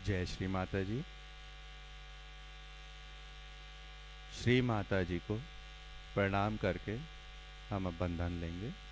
जय श्री माता जी। श्री माता जी को प्रणाम करके हम अब बंधन लेंगे।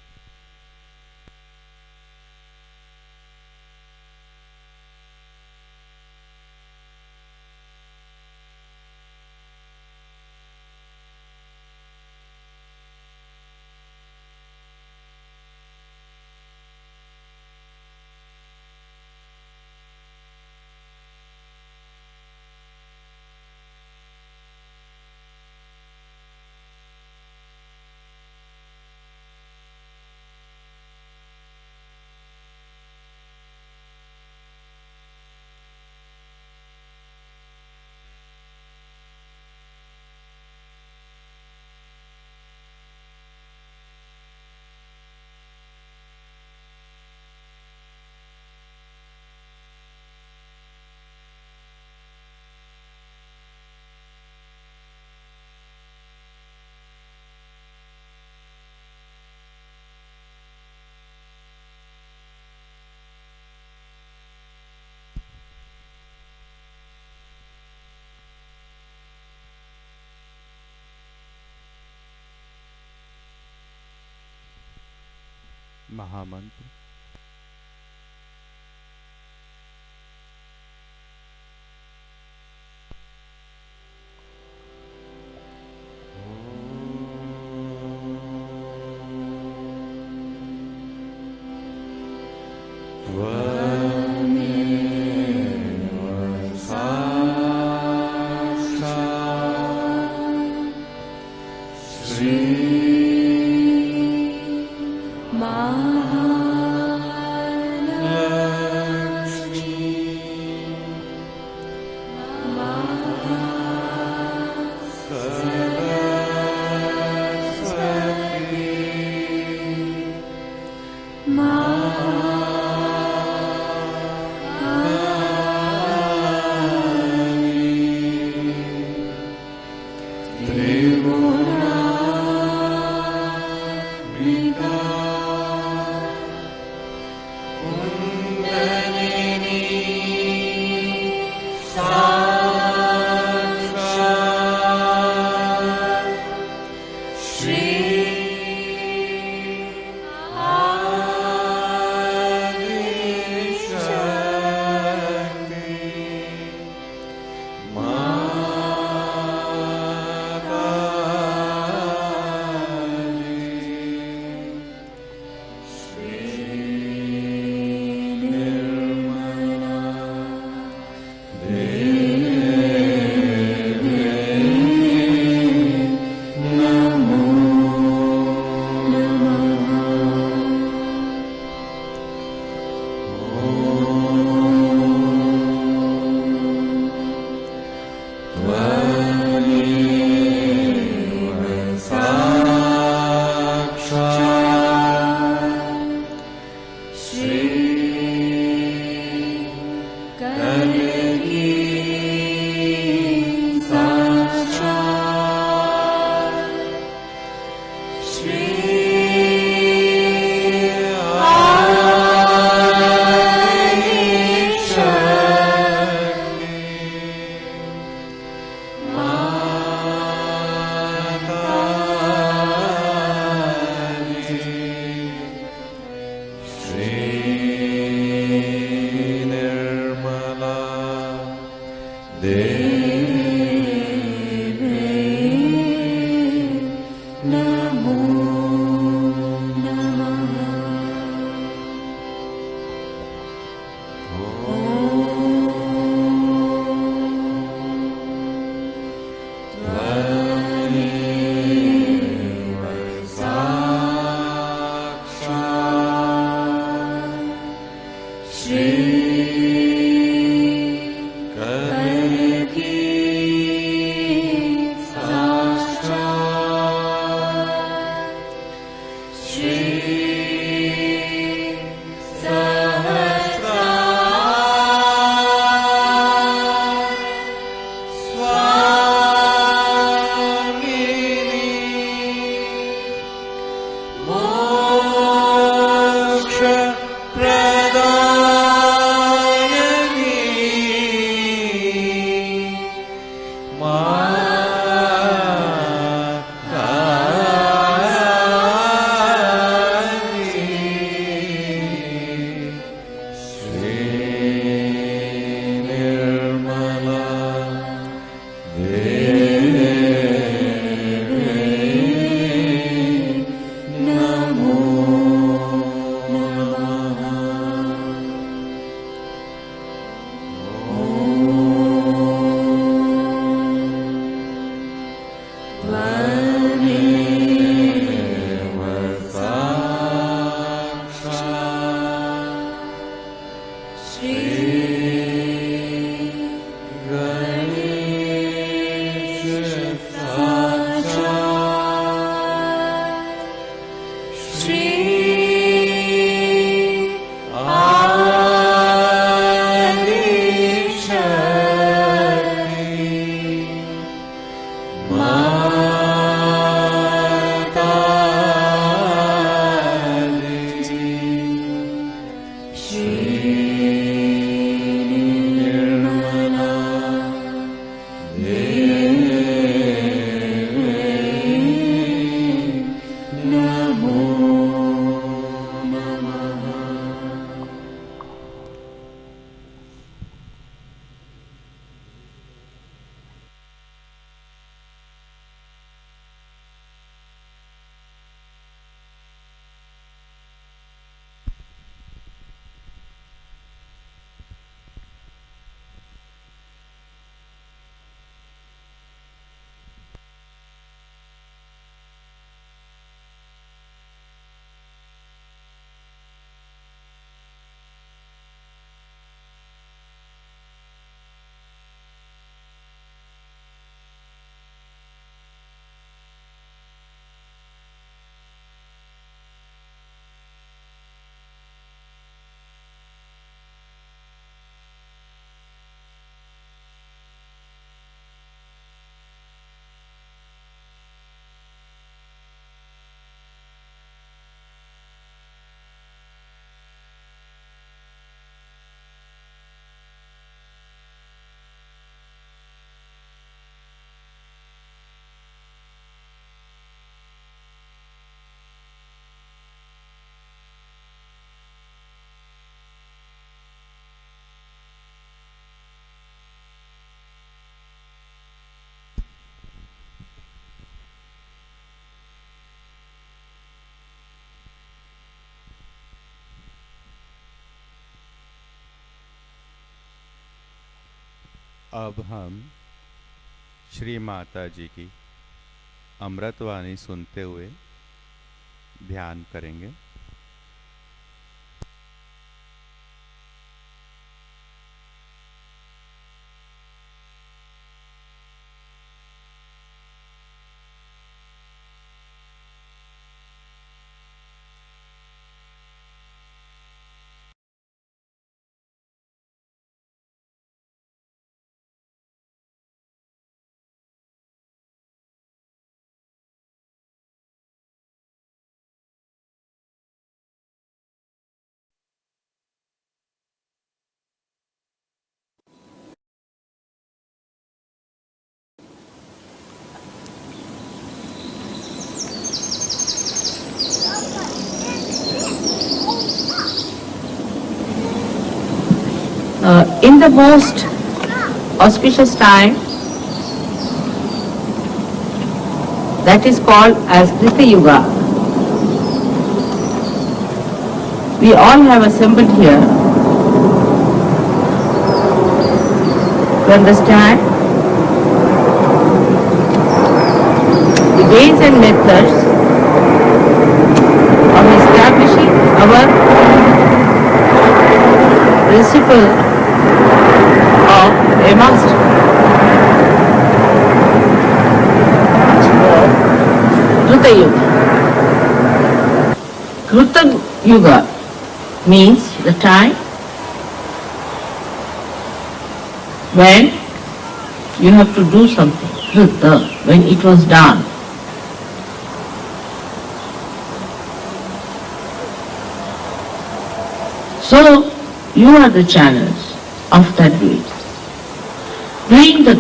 महामंत्र। Shri अब हम श्री माता जी की अमृतवाणी सुनते हुए ध्यान करेंगे। In the most auspicious time, that is called as Krita Yuga, we all have assembled here to understand the ways and methods of establishing our principle of a master. Krita Yuga. Krita Yuga means the time when you have to do something. Krita, when it was done. So, you are the channels of that doing the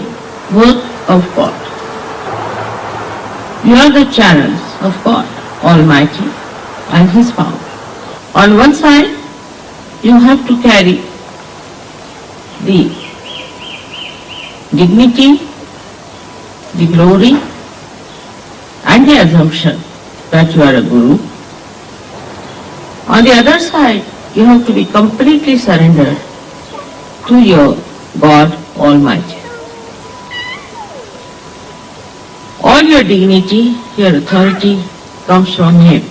work of God. You are the channels of God Almighty and His power. On one side, you have to carry the dignity, the glory, and the assumption that you are a guru. On the other side, you have to be completely surrendered to your God Almighty. All your dignity, your authority comes from Him.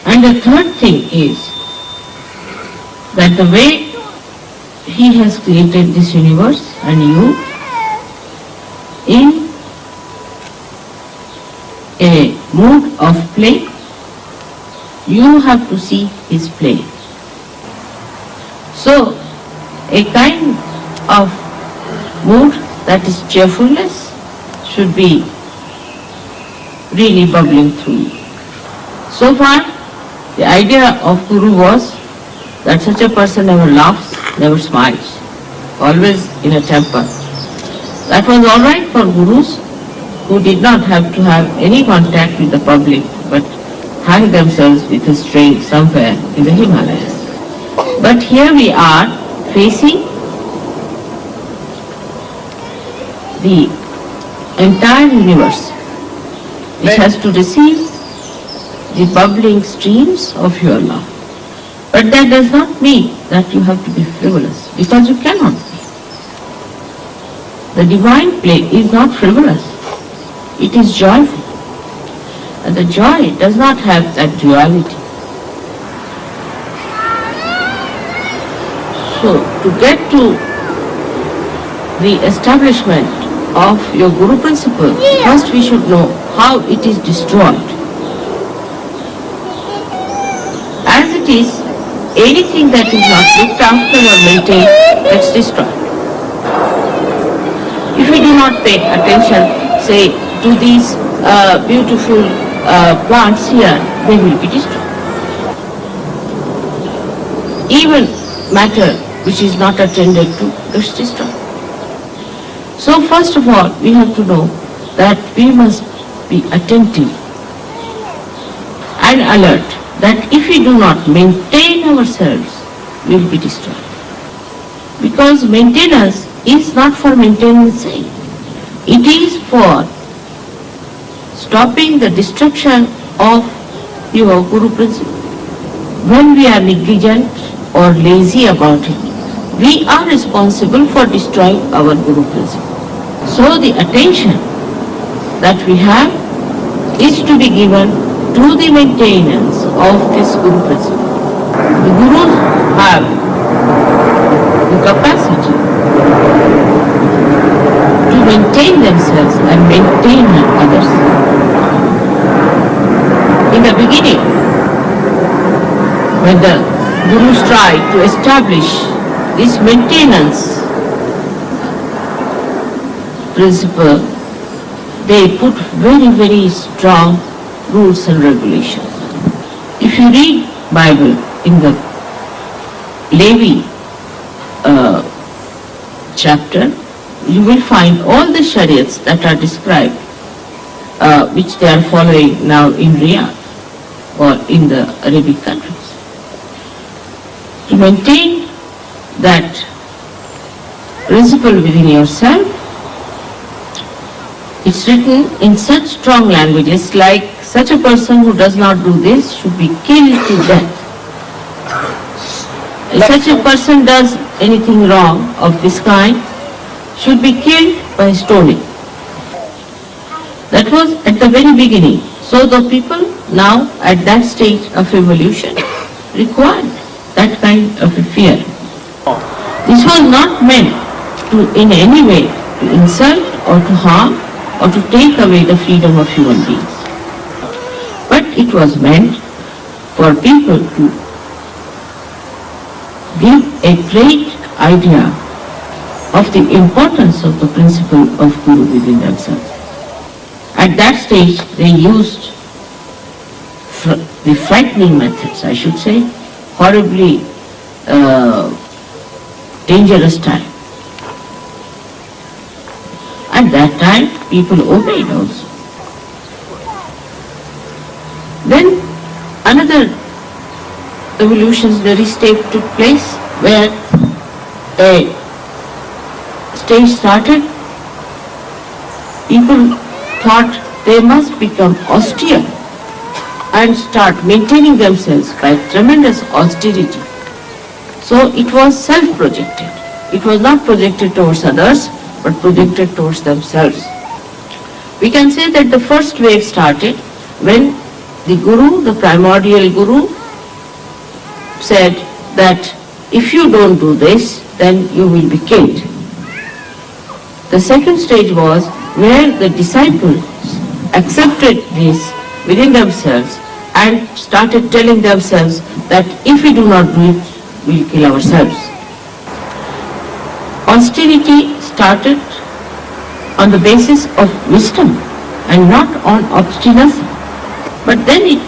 And the third thing is that the way He has created this universe and you in a mood of play, you have to see His play. So, a kind of mood that is cheerfulness should be really bubbling through you. So far, the idea of Guru was that such a person never laughs, never smiles, always in a temper. That was all right for Gurus who did not have to have any contact with the public but hang themselves with a string somewhere in the Himalayas. But here we are facing the entire universe, which has to receive the bubbling streams of your love. But that does not mean that you have to be frivolous, because you cannot be. The divine play is not frivolous, it is joyful. And the joy does not have that duality. So, to get to the establishment of your Guru principle, first we should know how it is destroyed. As it is, anything that is not looked after or maintained gets destroyed. If we do not pay attention, say, to these beautiful plants here, they will be destroyed. Even matter which is not attended to gets destroyed. So first of all, we have to know that we must be attentive and alert, that if we do not maintain ourselves, we will be destroyed. Because maintenance is not for maintenance sake. It is for stopping the destruction of your Guru principle. When we are negligent or lazy about it, we are responsible for destroying our Guru principle. So the attention that we have is to be given to the maintenance of this Guru principle. The Gurus have the capacity to maintain themselves and maintain others. In the beginning, when the Gurus tried to establish this maintenance principle, they put very, very strong rules and regulations. If you read Bible in the Levi chapter, you will find all the chariots that are described, which they are following now in Riyadh or in the Arabic countries. To maintain that principle within yourself, it's written in such strong languages like such a person who does not do this should be killed to death. If such a person does anything wrong of this kind, should be killed by stoning. That was at the very beginning. So the people now at that stage of evolution required that kind of a fear. This was not meant to in any way to insult or to harm or to take away the freedom of human beings. But it was meant for people to give a great idea of the importance of the principle of Guru within themselves. At that stage they used the frightening methods, I should say, horribly dangerous time. At that time, people obeyed also. Then another evolutionary step took place where a stage started. People thought they must become austere and start maintaining themselves by tremendous austerity. So it was self-projected. It was not projected towards others, but projected towards themselves. We can say that the first wave started when the Guru, the primordial Guru, said that if you don't do this, then you will be killed. The second stage was where the disciples accepted this within themselves and started telling themselves that if we do not do it, we will kill ourselves. Austerity started on the basis of wisdom and not on obstinacy. But then it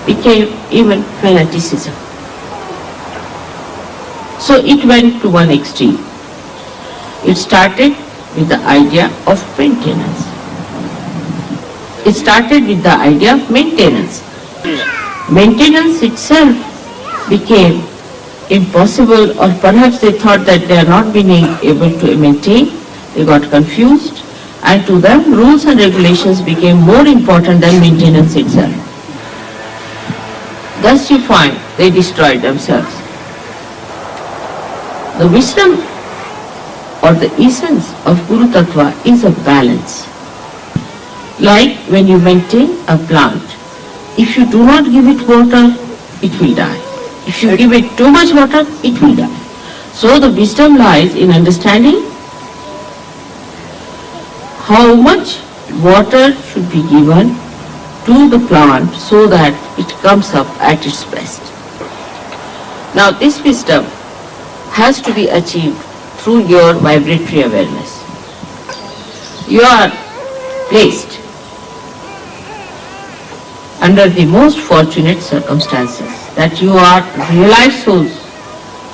became even fanaticism. So it went to one extreme. It started with the idea of maintenance. It started with the idea of maintenance. Maintenance itself became impossible, or perhaps they thought that they are not being able to maintain. They got confused, and to them rules and regulations became more important than maintenance itself. Thus you find they destroyed themselves. The wisdom or the essence of Guru Tattva is a balance. Like when you maintain a plant, if you do not give it water, it will die. If you give it too much water, it will die. So the wisdom lies in understanding how much water should be given to the plant so that it comes up at its best. Now this wisdom has to be achieved through your vibratory awareness. You are placed under the most fortunate circumstances that you are realized souls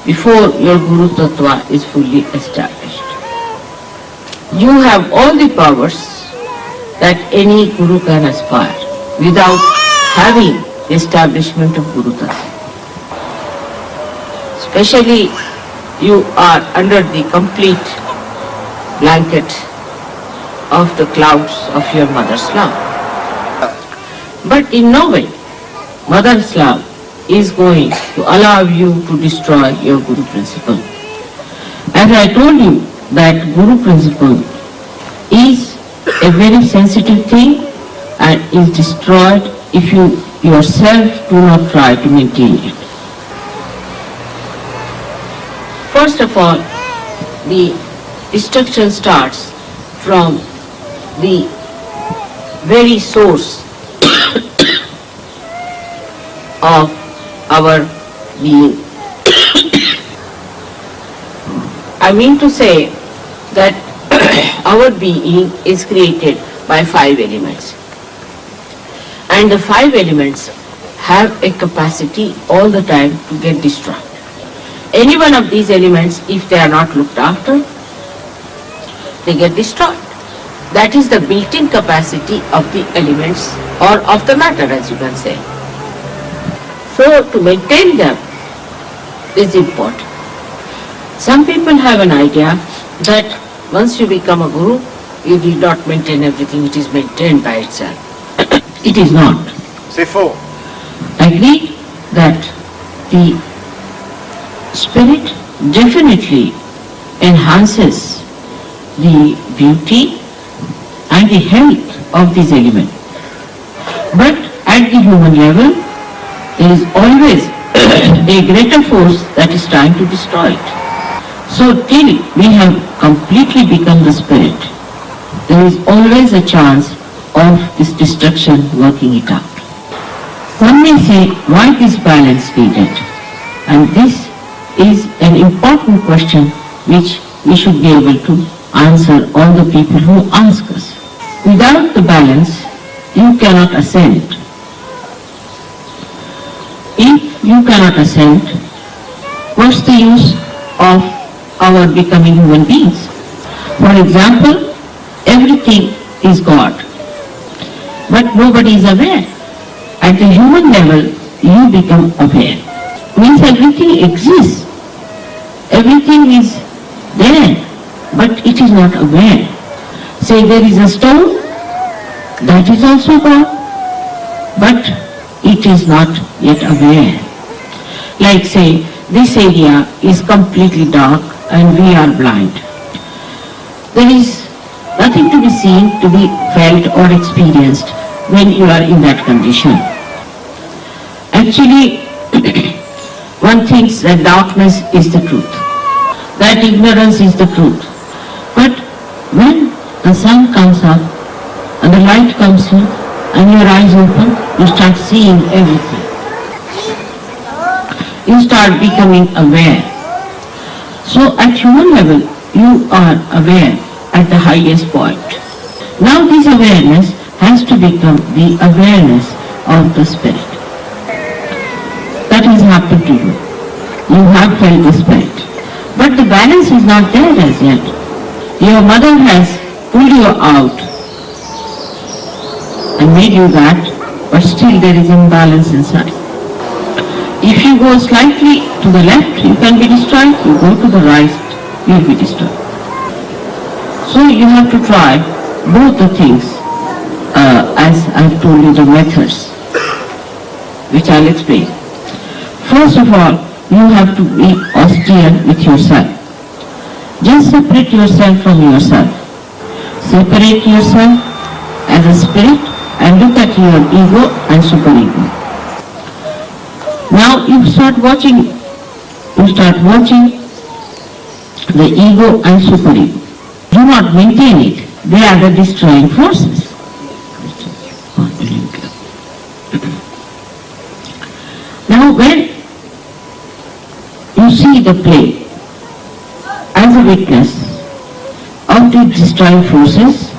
before your Guru Tattva is fully established. You have all the powers that any Guru can aspire without having the establishment of Guru Tattva. Especially you are under the complete blanket of the clouds of your mother's love. But in no way mother's love is going to allow you to destroy your Guru principle. As I told you that Guru principle is a very sensitive thing and is destroyed if you yourself do not try to maintain it. First of all, the destruction starts from the very source of our being. I mean to say that our being is created by 5 elements. And the 5 elements have a capacity all the time to get destroyed. Any one of these elements, if they are not looked after, they get destroyed. That is the built-in capacity of the elements or of the matter, as you can say. So to maintain them is important. Some people have an idea that once you become a guru, you need not maintain everything, it is maintained by itself. It is not. C'est faux. Agree that the spirit definitely enhances the beauty and the health of this element. But at the human level, there is always a greater force that is trying to destroy it. So till we have completely become the spirit, there is always a chance of this destruction working it out. One may say, why this balance needed? And this is an important question which we should be able to answer all the people who ask us. Without the balance, you cannot ascend. If you cannot ascend, what's the use of our becoming human beings? For example, everything is God, but nobody is aware. At the human level, you become aware. Means everything exists. Everything is there, but it is not aware. Say there is a stone, that is also God, but it is not yet aware. Like say, this area is completely dark and we are blind. There is nothing to be seen, to be felt or experienced when you are in that condition. Actually, one thinks that darkness is the truth, that ignorance is the truth. But when the sun comes up and the light comes in and your eyes open, you start seeing everything. You start becoming aware. So at human level, you are aware at the highest point. Now this awareness has to become the awareness of the spirit. That has happened to you. You have felt the spirit. But the balance is not there as yet. Your mother has pulled you out and made you that, but still there is imbalance inside. If you go slightly to the left, you can be destroyed. You go to the right, you will be destroyed. So you have to try both the things, as I've told you the methods, which I'll explain. First of all, you have to be austere with yourself. Just separate yourself from yourself. Separate yourself as a spirit and look at your ego and superego. Now you start watching the ego and superego. Do not maintain it. They are the destroying forces. Now when you see the play as a witness of the destroying forces,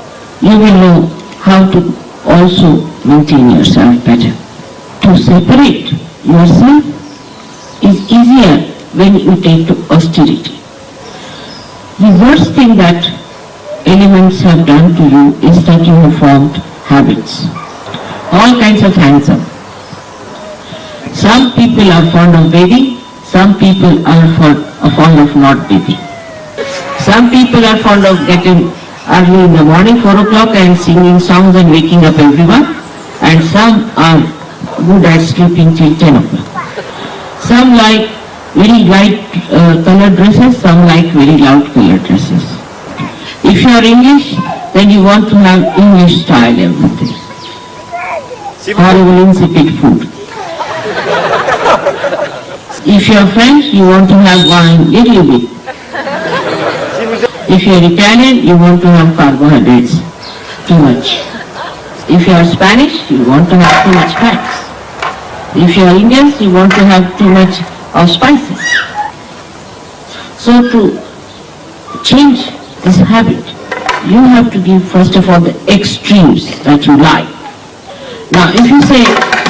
you will know how to also maintain yourself better. To separate yourself is easier when you take to austerity. The worst thing that elements have done to you is that you have formed habits. All kinds of hands up. Some people are fond of bathing, some people are fond of not bathing. Some people are fond of getting early in the morning, 4 o'clock, and singing songs and waking up everyone, and some are good at sleeping till 10 o'clock. Some like very light colored dresses, some like very loud colored dresses. If you are English, then you want to have English style everything. Horrible insipid food. If you are French, you want to have wine little bit. If you are Italian, you want to have carbohydrates too much. If you are Spanish, you want to have too much fats. If you are Indians, you want to have too much of spices. So to change this habit, you have to give first of all the extremes that you like. Now if you say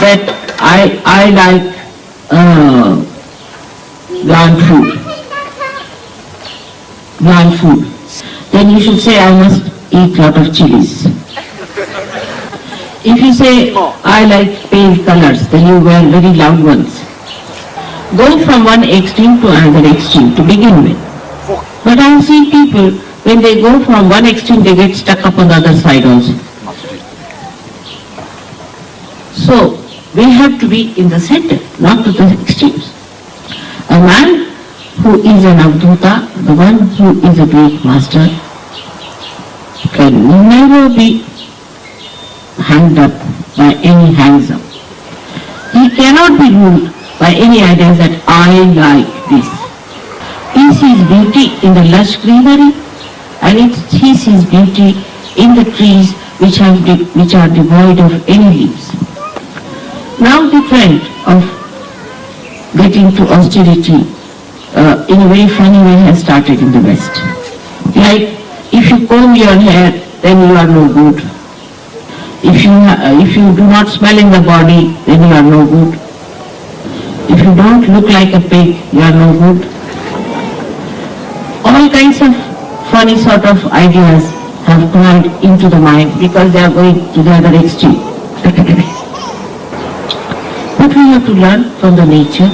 that I like bland food, then you should say I must eat lot of chilies. If you say I like pale colors, then you wear very loud ones. Go from one extreme to another extreme to begin with. But I have seen people, when they go from one extreme, they get stuck up on the other side also. So, we have to be in the center, not to the extremes. A man who is an avduta, the one who is a great master, can never be hanged up by any hangs up. He cannot be ruled by any ideas that I like this. He sees beauty in the lush greenery, and he sees beauty in the trees which are devoid of any leaves. Now the trend of getting to austerity in a very funny way has started in the West. Like, if you comb your hair, then you are no good. If you do not smell in the body, then you are no good. If you don't look like a pig, you are no good. All kinds of funny sort of ideas have come into the mind because they are going to the other extreme. But we have to learn from the nature.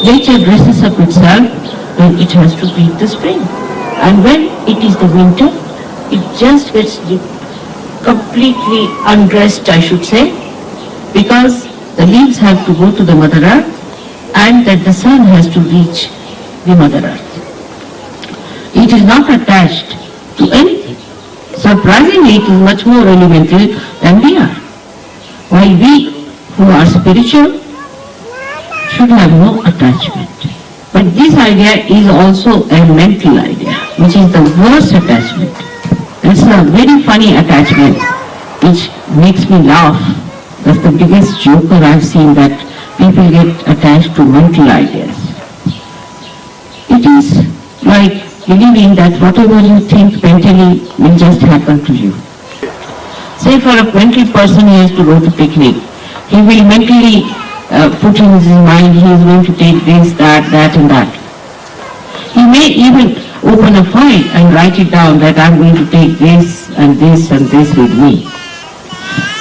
Nature dresses up itself when it has to greet the spring. And when it is the winter, it just gets completely undressed, I should say, because the leaves have to go to the Mother Earth and that the sun has to reach the Mother Earth. It is not attached to anything. Surprisingly, it is much more elemental than we are. While we who are spiritual should have no attachment. But this idea is also a mental idea, which is the worst attachment. It's a very funny attachment, which makes me laugh. That's the biggest joker I've seen, that people get attached to mental ideas. It is like believing that whatever you think mentally will just happen to you. Say for a mental person, he has to go to picnic. He will mentally put in his mind he is going to take this, that and that. He may even open a file and write it down that I'm going to take this and this and this with me.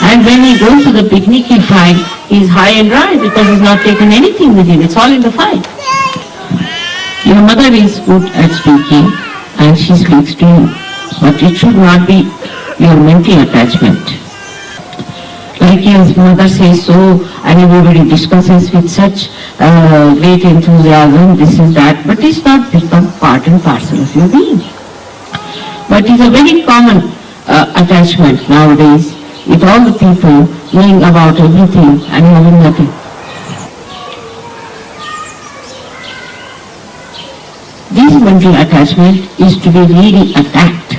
And when he goes to the picnic, he'll find he's high and dry because he's not taken anything with him. It's all in the file. Your mother is good at speaking and she speaks to you, but it should not be your mental attachment. Like his mother says so, and everybody discusses with such great enthusiasm, this is that, but it's not become part and parcel of your being. But it's a very common attachment nowadays, with all the people knowing about everything and having nothing. This mental attachment is to be really attacked.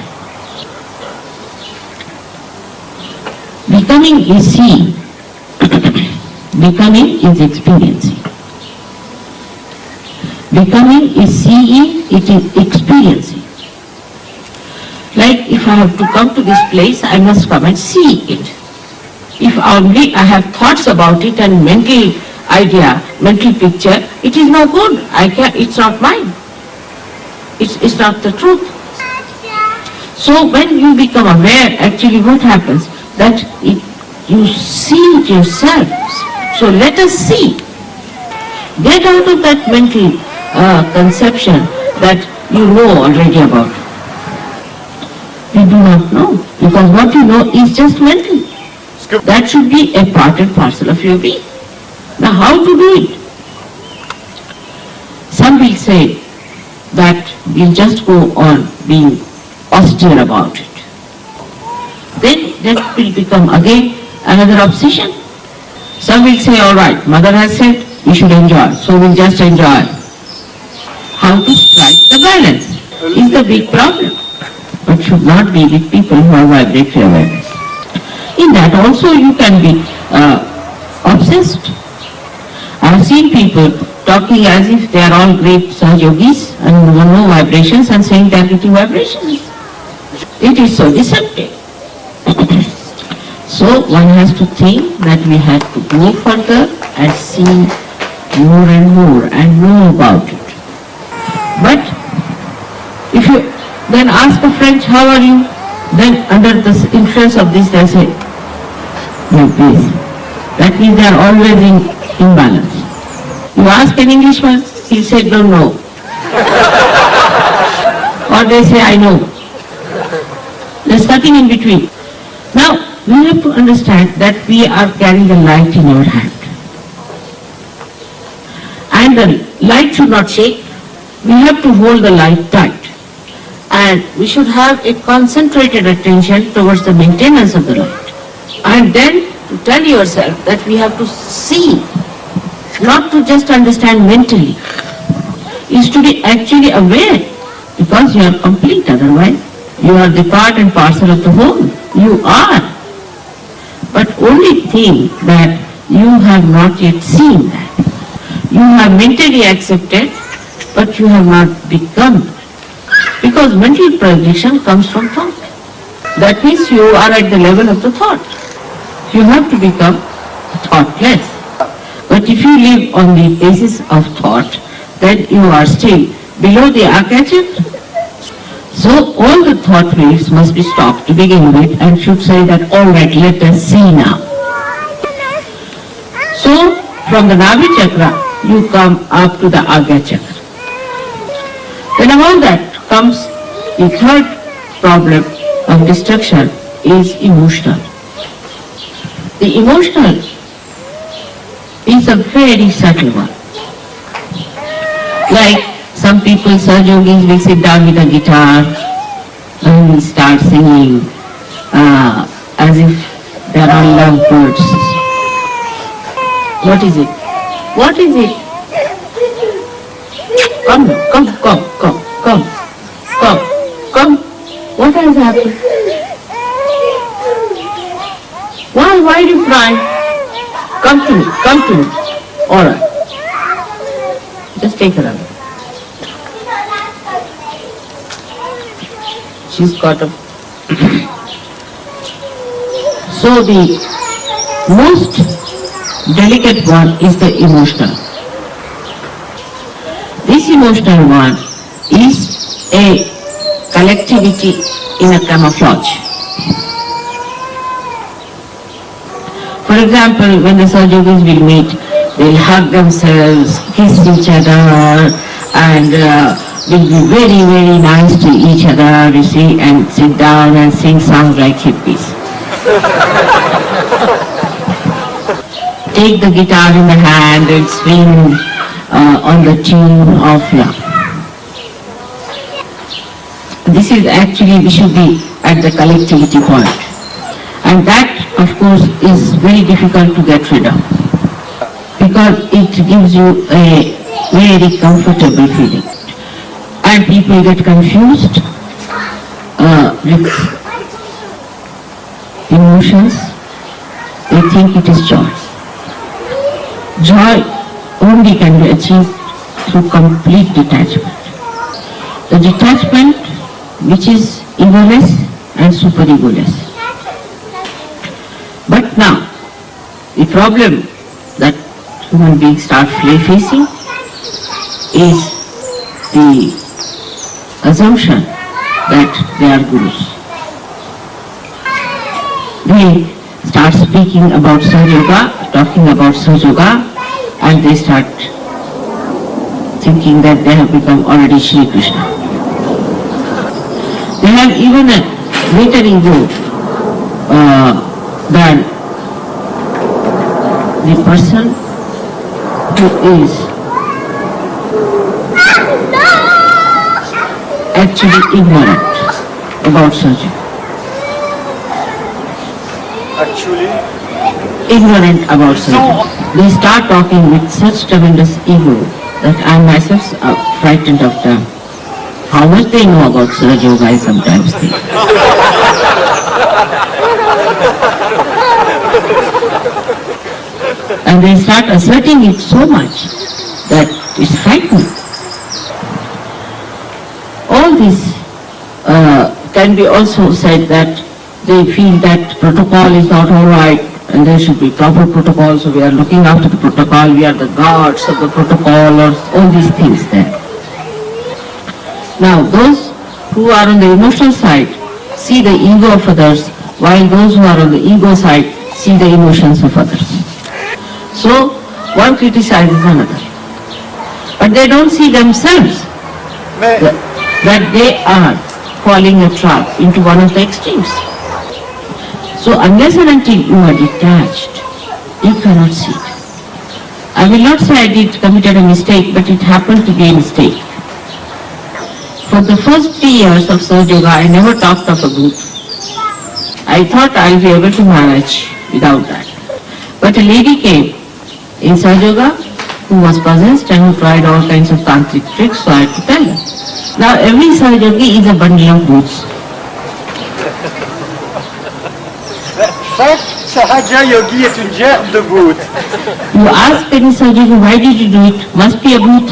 Becoming is seeing. Becoming is experiencing. Becoming is seeing, it is experiencing. Like if I have to come to this place, I must come and see it. If only I have thoughts about it and mental idea, mental picture, it is no good. It's not mine. It's not the truth. So when you become aware, actually what happens? That you see it yourself. So let us see. Get out of that mental conception that you know already about. You do not know, because what you know is just mental. That should be a part and parcel of your being. Now how to do it? Some will say that we'll just go on being austere about it. Then that will become again another obsession. Some will say, all right, mother has said we should enjoy, so we'll just enjoy. How to strike the balance is the big problem, but should not be with people who have vibratory awareness. In that also you can be obsessed. I have seen people talking as if they are all great Sahajogis and no vibrations and saying they are getting vibrations. It is so deceptive. So one has to think that we have to go further and see more and more and know about it. But if you then ask a French, how are you? Then under the influence of this they say, like this. That means they are always in imbalance. You ask an Englishman, he'll say, don't know. Or they say, I know. There's nothing in between. Now, we have to understand that we are carrying a light in our hand. And the light should not shake. We have to hold the light tight. And we should have a concentrated attention towards the maintenance of the light. And then to tell yourself that we have to see, not to just understand mentally, is to be actually aware, because you are complete otherwise. You are the part and parcel of the whole. You are. But only think that you have not yet seen that. You have mentally accepted, but you have not become. Because mental projection comes from thought. That means you are at the level of the thought. You have to become thoughtless. But if you live on the basis of thought, then you are still below the archangel. So all the thought waves must be stopped to begin with and should say that, all right, let us see now. So from the Navi chakra, you come up to the Agya chakra. Then among that comes the third problem of destruction is emotional. The emotional is a very subtle one. Like some people, Sahajogis, will sit down with a guitar and will start singing as if they are all lovebirds. What is it? What is it? Come now, come. What has happened? Why do you cry? Come to me. All right. Just take her away. She's got a... So the most delicate one is the emotional. This emotional one is a collectivity in a camouflage. For example, when the Sahajogis will meet, they'll hug themselves, kiss each other, and will be very, very nice to each other, you see, and sit down and sing songs like hippies. Take the guitar in the hand and swing on the tune of love. This is actually, we should be at the collectivity point. And that, of course, is very difficult to get rid of, because it gives you a very comfortable feeling. And people get confused with emotions. They think it is joy. Joy only can be achieved through complete detachment. The detachment which is egoless and super-egoless. But now, the problem that human beings start facing is the assumption that they are gurus. They start speaking about Sahaja, talking about Sahaja, and they start thinking that they have become already Shri Krishna. They have even a greater ego than the person who is actually ignorant about surgery. Actually, Ignorant about surgery. They start talking with such tremendous ego that I myself am frightened of them. How much they know about Suraj Yoga, I sometimes think. And they start asserting it so much that it's frightening. All this can be also said that they feel that protocol is not all right and there should be proper protocol, so we are looking after the protocol, we are the guards of the protocol, or all these things there. Now, those who are on the emotional side see the ego of others, while those who are on the ego side see the emotions of others. So, one criticizes another. But they don't see themselves that they are falling a trap into one of the extremes. So, unless and until you are detached, you cannot see it. I will not say I committed a mistake, but it happened to be a mistake. For the first 3 years of Suraj Yoga, I never talked of a booth. I thought I'll be able to manage without that. But a lady came in Suraj Yoga who was possessed and who tried all kinds of tantric tricks, so I had to tell her. Now every Suraj Yogi is a bundle of booths. chaque Sahaja Yogi est une gerbe de booth. You ask any Suraj Yogi, why did you do it? Must be a booth.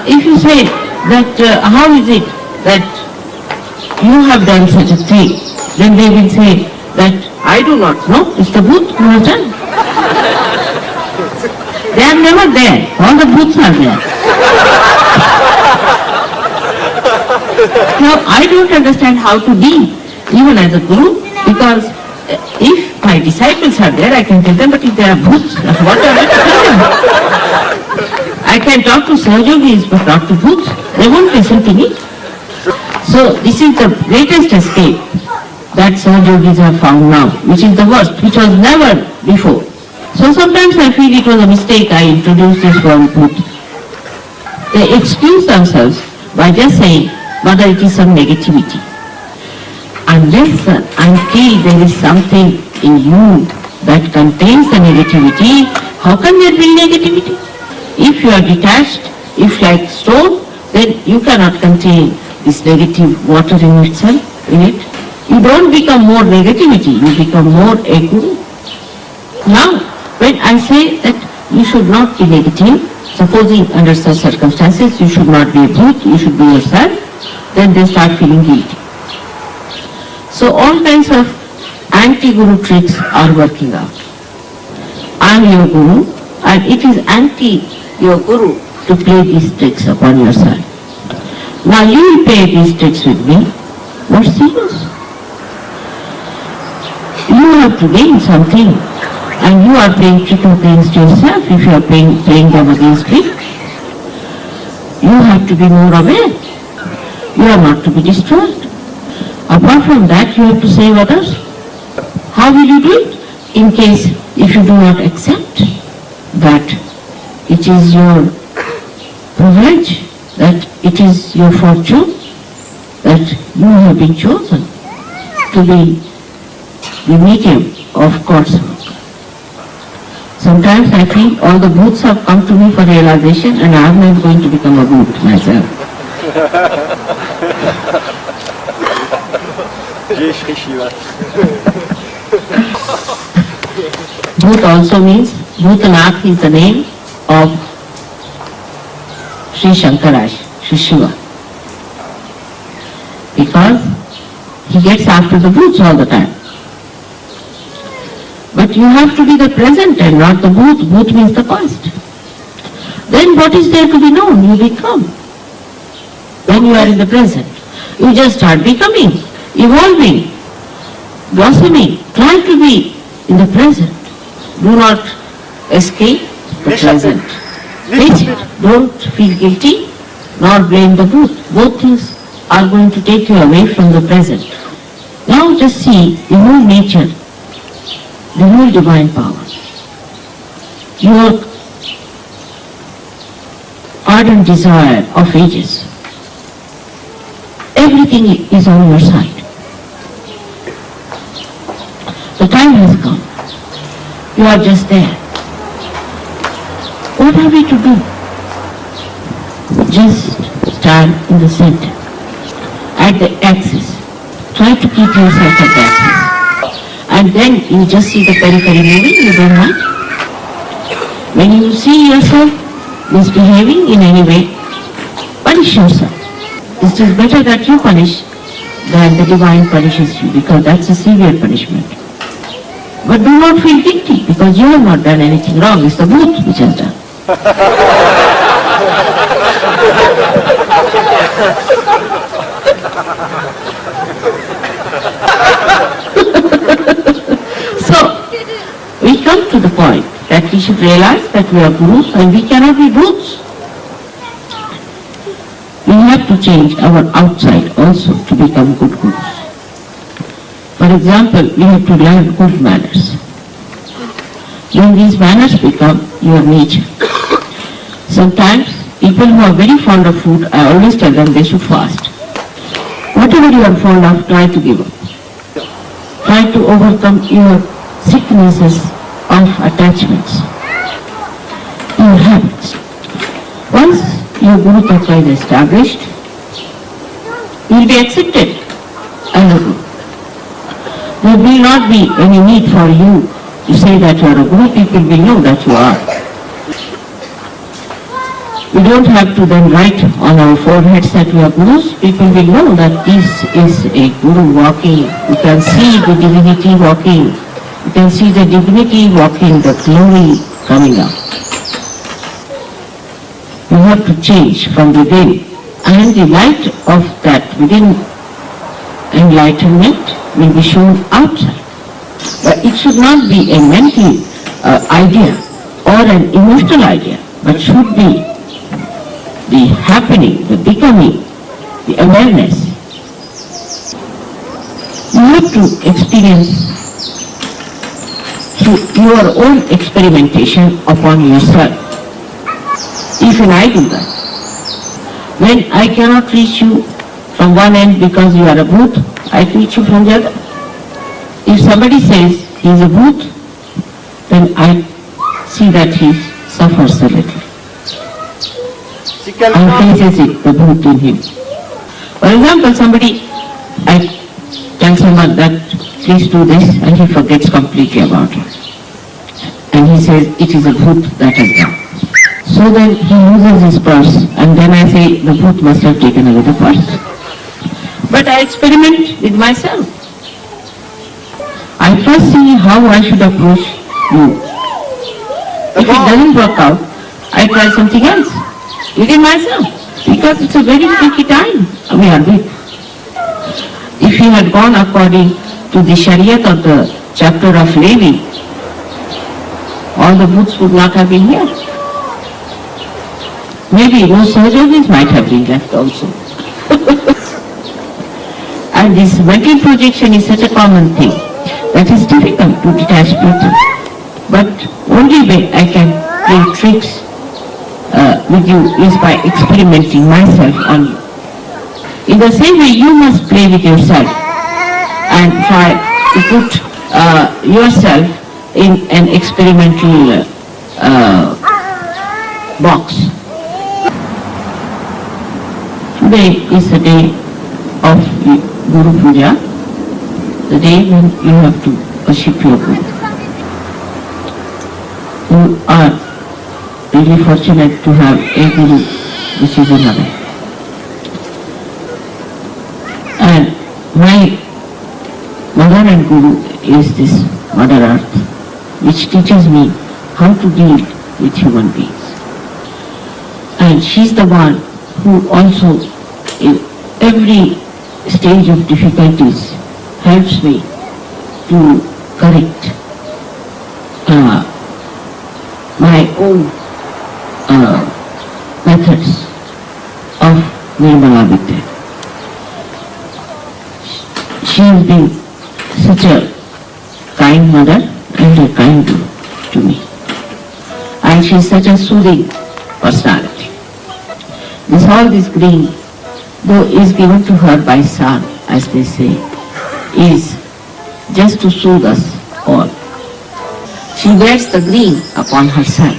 If you say that, how is it that you have done such a thing, then they will say that I do not know, it's the booth who has done. They are never there, all the booths are there. Now I don't understand how to deal, even as a guru, because if my disciples are there, I can tell them, but if there are booths, what are we to tell them? I can talk to Suraj Yogis, but not to booths. They won't listen to me. So this is the greatest escape that Suraj Yogis have found now, which is the worst, which was never before. So sometimes I feel it was a mistake I introduced this word booth. They excuse themselves by just saying whether it is some negativity. Unless until there is something in you that contains the negativity, how can there be negativity? If you are detached, if like stone, then you cannot contain this negative water in itself, in it. You don't become more negativity, you become more a guru. Now, when I say that you should not be negative, supposing under such circumstances you should not be a brute, you should be yourself, then they start feeling guilty. So all kinds of anti-guru tricks are working out. I am your guru, and it is anti your guru to play these tricks upon yourself. Now you will play these tricks with me. What's the use? You have to gain something, and you are playing trick against yourself if you are playing them against me. You have to be more aware. You are not to be destroyed. Apart from that, you have to save others. How will you do it? In case if you do not accept that it is your privilege, that it is your fortune, that you have been chosen to be the medium of God's work. Sometimes I feel all the booths have come to me for realization and I am not going to become a booth myself. Shri. Bhut also means, Bhutanath is the name of Shri Shankaraj, Shri Shiva. Because he gets after the booths all the time. But you have to be the present and not the booth. Booth means the past. Then what is there to be known? You become. When you are in the present, you just start becoming, evolving, blossoming. Try to be in the present. Do not escape the present. Face it. Don't feel guilty nor blame the booth. Both things are going to take you away from the present. Now just see the whole nature, the whole divine power. Your ardent desire of ages. Everything is on your side. The time has come. You are just there. What are we to do? Just stand in the center, at the axis. Try to keep yourself at the axis. And then you just see the periphery moving, you don't mind. When you see yourself misbehaving in any way, punish yourself. It is better that you punish than the divine punishes you, because that's a severe punishment. But do not feel guilty, because you have not done anything wrong. It's the Bhut which has done. So, we come to the point that we should realize that we are Gurus and we cannot be Bhuts. We have to change our outside also to become good Gurus. For example, we have to learn good manners. Then these manners become your nature. Sometimes people who are very fond of food, I always tell them they should fast. Whatever you are fond of, try to give up. Try to overcome your sicknesses of attachments, your habits. Once your Guru Tattva is established, you will be accepted as a Guru. There will not be any need for you to say that you are a Guru. People will know that you are. We don't have to then write on our foreheads that we are Gurus. People will know that this is a Guru walking. You can see the divinity walking. You can see the divinity walking, the glory coming up. You have to change from within, and the light of that within enlightenment will be shown outside. But it should not be a mental idea or an emotional idea, but should be the happening, the becoming, the awareness. You have to experience through your own experimentation upon yourself. Even I do that. When I cannot reach you from one end because you are a Bhut, I reach you from the other. If somebody says he is a Bhut, then I see that he suffers a little. And faces it, the Bhut in him. For example, I tell someone that please do this, and he forgets completely about it. And he says it is a Bhut that has done. So then he uses his purse, and then I say the Bhut must have taken away the purse. But I experiment with myself. I first see how I should approach you. If it doesn't work out, I try something else within myself, because it's a very tricky time we are with. If he had gone according to the Shariat of the chapter of Levi, all the Bhuts would not have been here. Maybe no surgeries might have been left also. And this mental projection is such a common thing that is difficult to detach people. But only way I can play tricks with you is by experimenting myself on you. In the same way, you must play with yourself and try to put yourself in an experimental box. Today is the day of Guru Puja, the day when you have to worship your Guru. You are really fortunate to have a Guru which is another. And my mother and Guru is this Mother Earth, which teaches me how to deal with human beings. And she's the one who also, in every stage of difficulties, helps me to correct my own methods of Nirmala Vidya. She has been such a kind mother and a kind Guru to me. And she is such a soothing personality. All this green, though is given to her by sun, as they say, is just to soothe us all. She wears the green upon herself,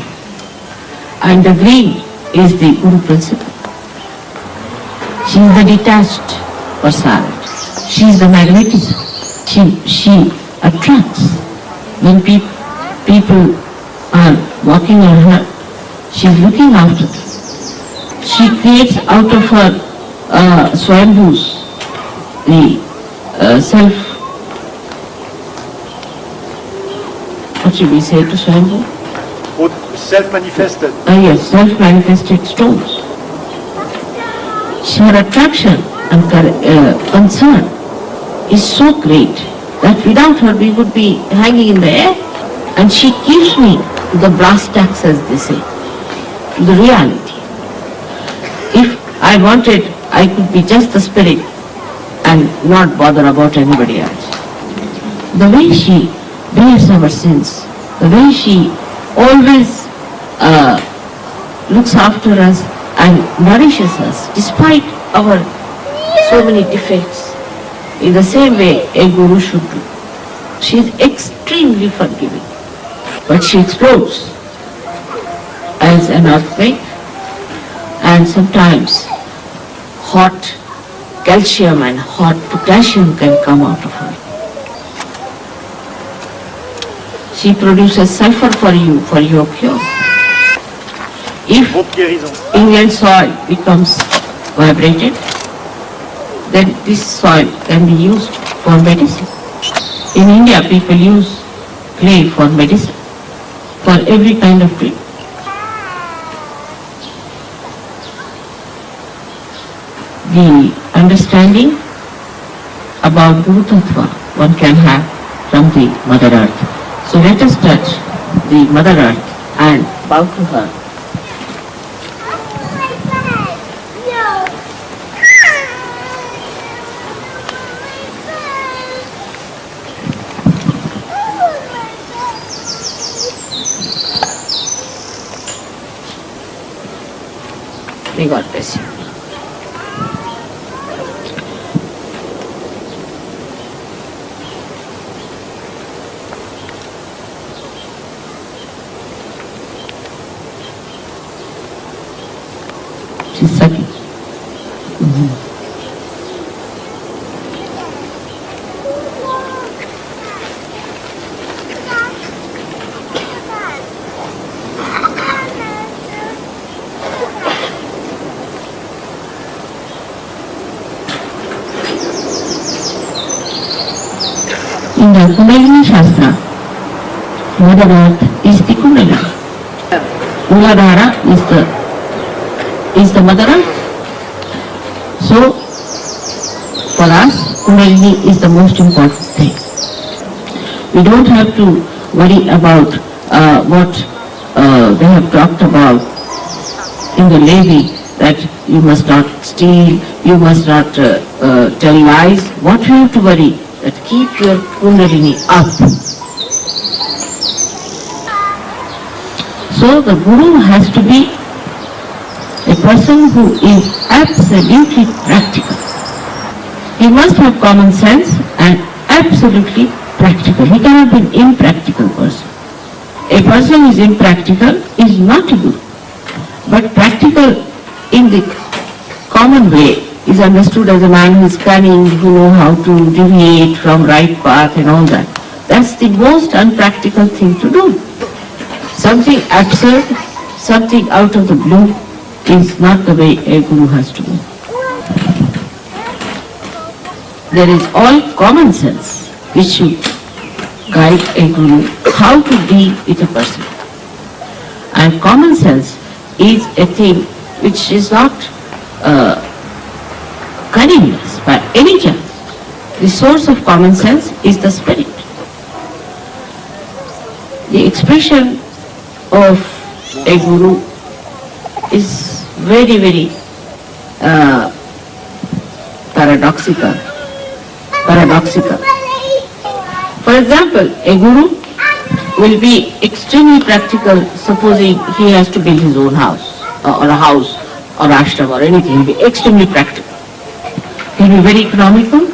and the green is the Guru principle. She is the detached personality. She is the magnetism. She attracts. When people are walking on her, she is looking after them. She creates out of her swambhus the self, what should we say to swambhu? Self-manifested. Yes, self-manifested stones. Her attraction and concern is so great that without her we would be hanging in the air. And she gives me the brass tacks, as they say, the reality. If I wanted, I could be just the spirit and not bother about anybody else. The way she bears our sins, the way she always looks after us and nourishes us despite our so many defects, in the same way a guru should do. She is extremely forgiving, but she explodes as an earthquake, and sometimes hot calcium and hot potassium can come out of her. She produces sulfur for you, for your cure. If Indian soil becomes vibrated, then this soil can be used for medicine. In India, people use clay for medicine, for every kind of treatment. The understanding about Guru Tattva one can have from the Mother Earth. So let us touch the Mother Earth and bow to her. May God bless you. She's sucking. In the Kundalini Shastra, Mother Earth is the Kundalini. Muladhara is the Mother Earth. So, for us, Kundalini is the most important thing. We don't have to worry about what they have talked about in the Levi, that you must not steal, you must not tell lies. What we have to worry, that keep your Kundalini up. So the Guru has to be a person who is absolutely practical. He must have common sense and absolutely practical. He cannot be an impractical person. A person who is impractical is not a Guru. But practical in the common way is understood as a man who is cunning, who knows how to deviate from right path and all that. That's the most unpractical thing to do. Something absurd, something out of the blue is not the way a Guru has to be. There is all common sense which should guide a Guru how to deal with a person. And common sense is a thing which is not cunningness by any chance. The source of common sense is the spirit. The expression of a Guru is very, very paradoxical. For example, a Guru will be extremely practical, supposing he has to build his own house or a house or ashram or anything. He'll be extremely practical. He'll be very economical.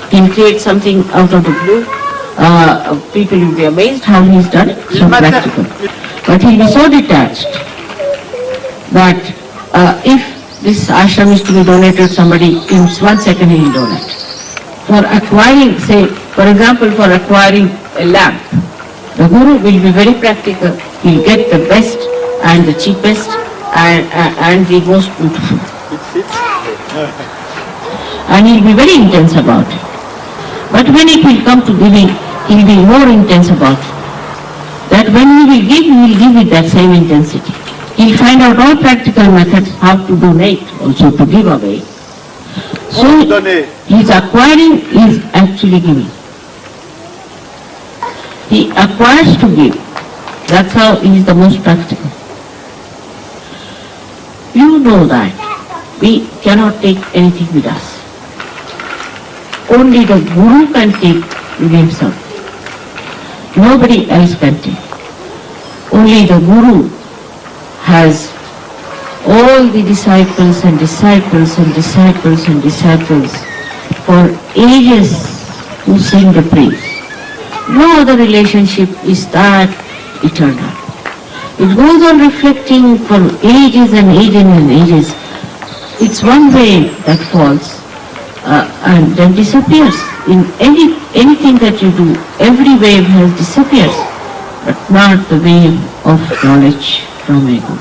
He'll create something out of the blue. People will be amazed how he's done it. So practical. But he'll be so detached that if this ashram is to be donated, somebody in 1 second he will donate. For acquiring, say, for example, for acquiring a lamp, the guru will be very practical. He'll get the best and the cheapest and the most beautiful. And he'll be very intense about it. But when it will come to giving, he'll be more intense about it. That when he will give with that same intensity. He'll find out all practical methods how to donate, also to give away. So his acquiring is actually giving. He acquires to give. That's how he is the most practical. You know that we cannot take anything with us. Only the Guru can take with himself. Nobody else can take. Only the Guru has all the disciples and disciples and disciples and disciples for ages who sing the praise. No other relationship is that eternal. It goes on reflecting for ages and ages and ages. It's one wave that falls and then disappears. In anything that you do, every wave has disappears, but not the wave of knowledge from ego.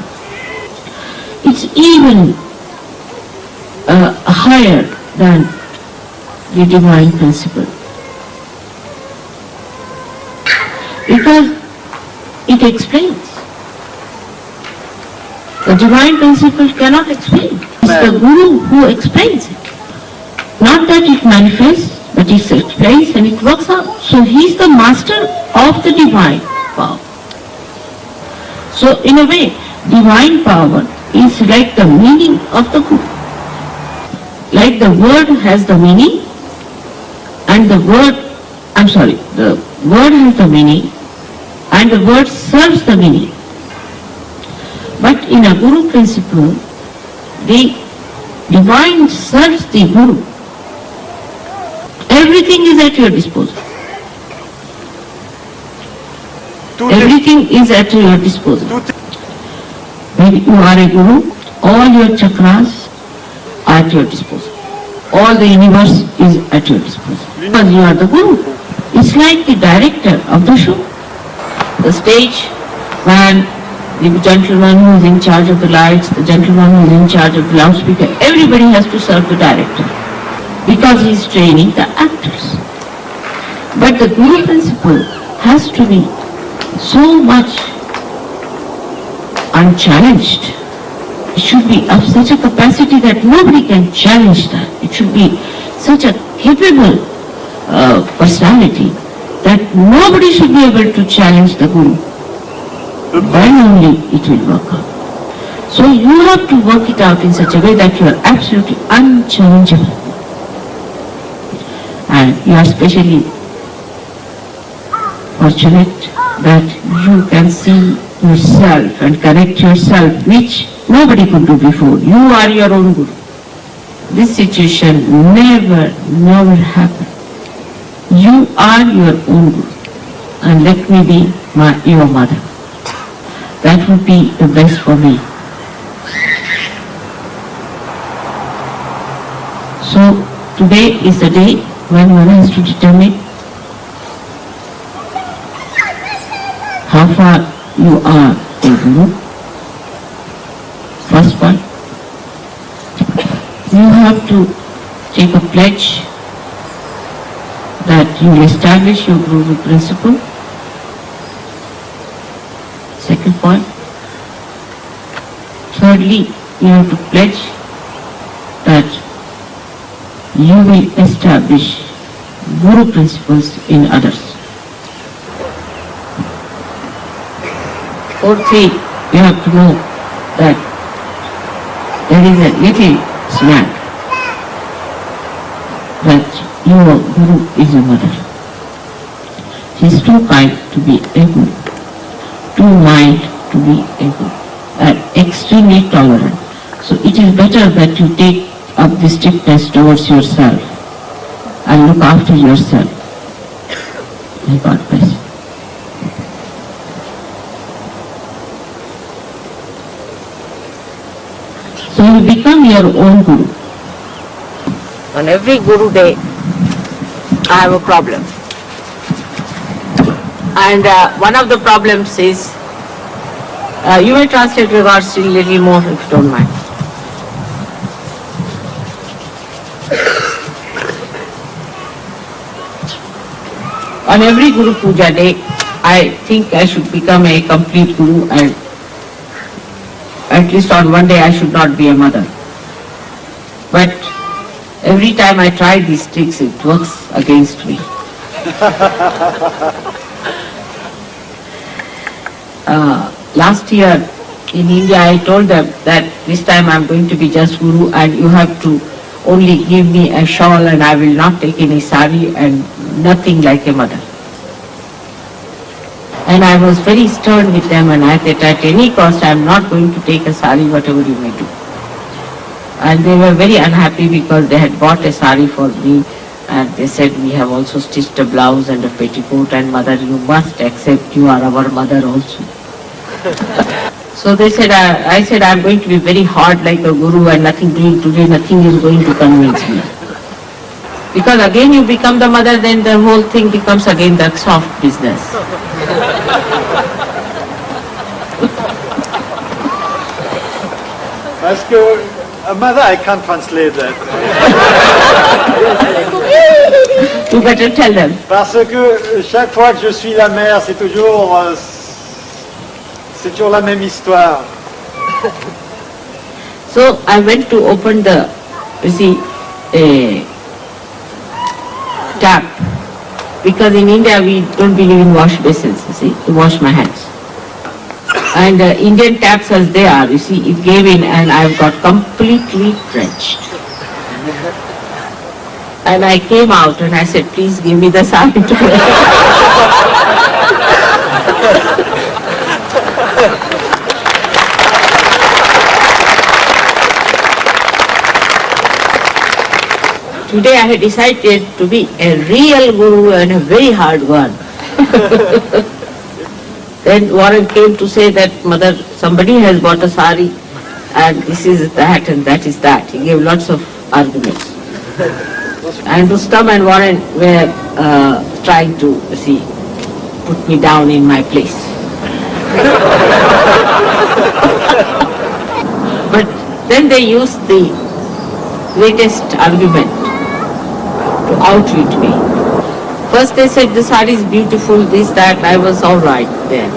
It's even higher than the divine principle, because it explains. The divine principle cannot explain. It's the Guru who explains it. Not that it manifests, but it explains and it works out. So he is the master of the divine power. So in a way, divine power is like the meaning of the Guru. Like the word has the meaning, and the word has the meaning, and the word serves the meaning. But in a Guru principle, the divine serves the Guru. Everything is at your disposal. Everything is at your disposal. When you are a Guru, all your chakras are at your disposal. All the universe is at your disposal. Because you are the Guru. It's like the director of the show. The stage man, the gentleman who is in charge of the lights, the gentleman who is in charge of the loudspeaker, everybody has to serve the director because he is training the actors. But the Guru principle has to be so much unchallenged. It should be of such a capacity that nobody can challenge that. It should be such a capable personality that nobody should be able to challenge the Guru. Then only it will work out. So you have to work it out in such a way that you are absolutely unchallengeable. And you are especially fortunate that you can see yourself and connect yourself, which nobody could do before. You are your own Guru. This situation never happened. You are your own Guru. And let me be your mother. That would be the best for me. So today is the day when one has to determine how far you are a Guru. First one, you have to take a pledge that you will establish your Guru principle. Second point. Thirdly, you have to pledge that you will establish Guru principles in others. Fourthly, you have to know that there is a little snack that your Guru is a mother. She is too kind to be a Guru, too mild to be a Guru, and extremely tolerant. So it is better that you take up the strictness towards yourself and look after yourself. May God bless you. So you become your own guru. On every Guru Day, I have a problem. And one of the problems is, you may translate regards a little more if you don't mind. On every Guru Puja Day, I think I should become a complete Guru, and at least on one day I should not be a mother. But every time I try these tricks, it works against me. Last year in India, I told them that this time I am going to be just Guru, and you have to only give me a shawl, and I will not take any sari and nothing like a mother. And I was very stern with them, and I said, at any cost I am not going to take a sari, whatever you may do. And they were very unhappy because they had bought a sari for me, and they said, we have also stitched a blouse and a petticoat, and mother, you must accept, you are our mother also. So they said, I said, I am going to be very hard like a guru, and nothing doing today, nothing is going to convince me. Because again you become the mother, then the whole thing becomes again the soft business. Parce que, mother, I can't translate that. You better tell them. Parce que chaque fois que je suis la mère, c'est toujours la même histoire. So I went to open the, you see, tap, because in India we don't believe in wash basins, you see, to wash my hands. And Indian taps as they are, you see, it gave in and I've got completely drenched. And I came out and I said, please give me the sari to wear. Today I had decided to be a real guru and a very hard one. Then Warren came to say that, mother, somebody has bought a sari and this is that and that is that. He gave lots of arguments. And Rustam and Warren were trying to, see, put me down in my place. But then they used the greatest argument to outwit me. First they said the sari is beautiful, this, that, I was all right there.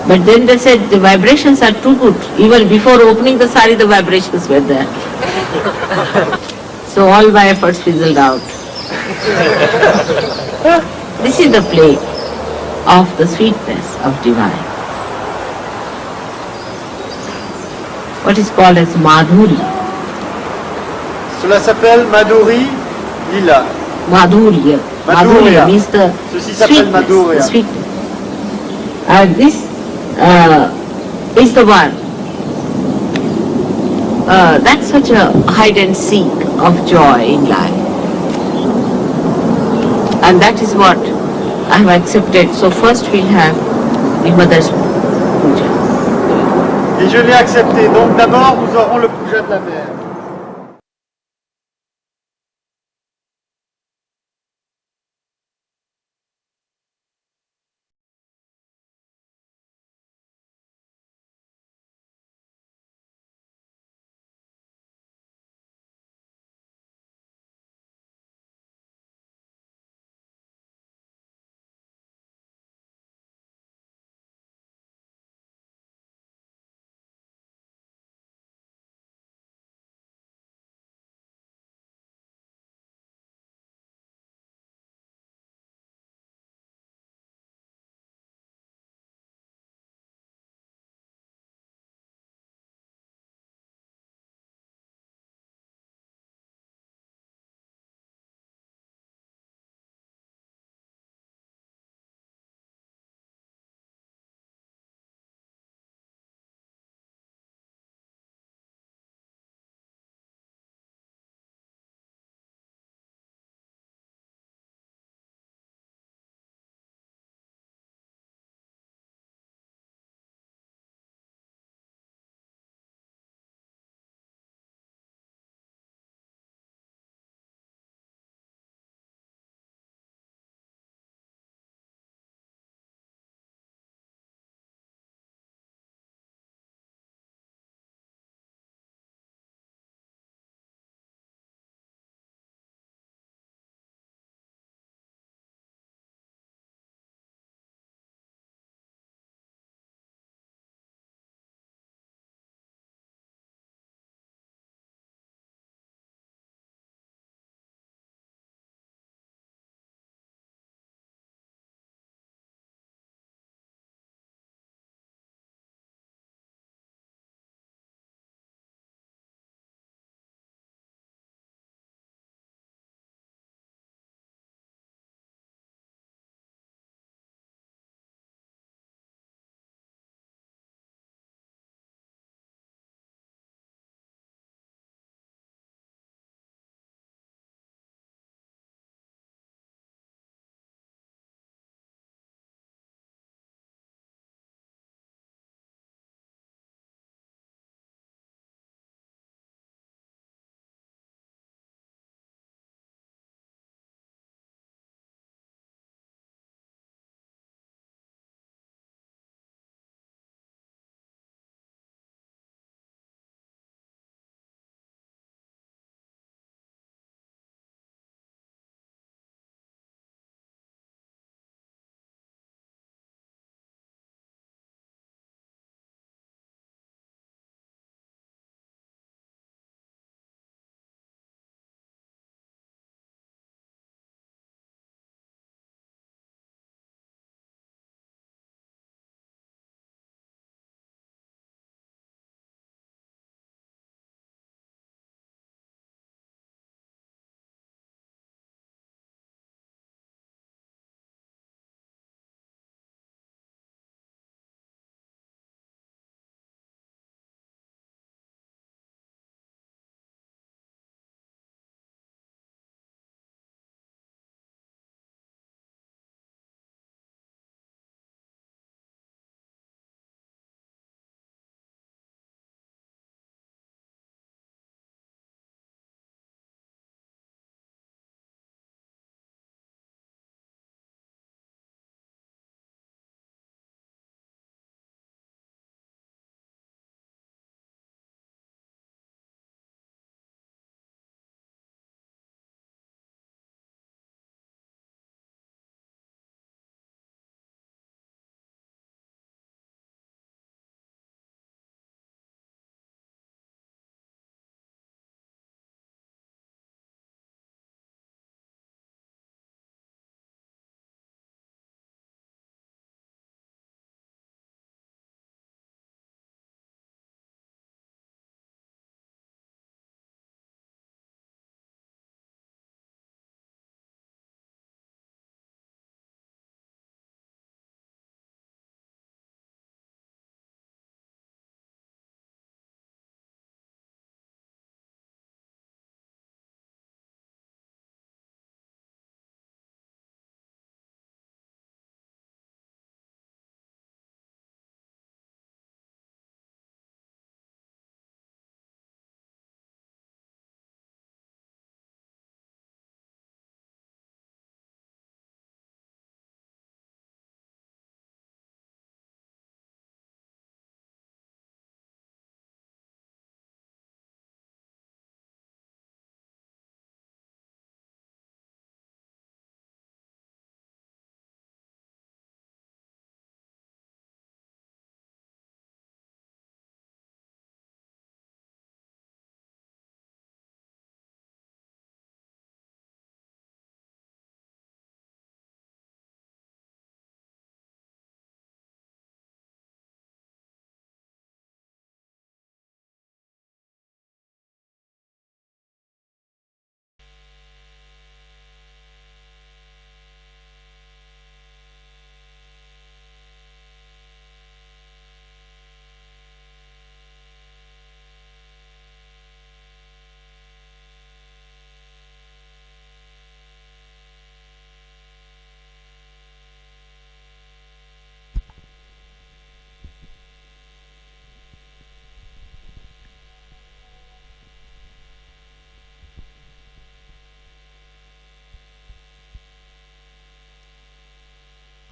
But then they said the vibrations are too good. Even before opening the sari, the vibrations were there. So all my efforts fizzled out. This is the play of the sweetness of divine. What is called as Madhuri. Cela s'appelle Madhuri Lila. Madhurya. Madhurya means the Ceci s'appelle sweetness, Madhurya. the sweetness. And this is the one. That's such a hide and seek of joy in life. And that is what I have accepted. So first we'll have the mother's puja. Et je l'ai accepté. Donc d'abord, nous aurons le puja de la mère.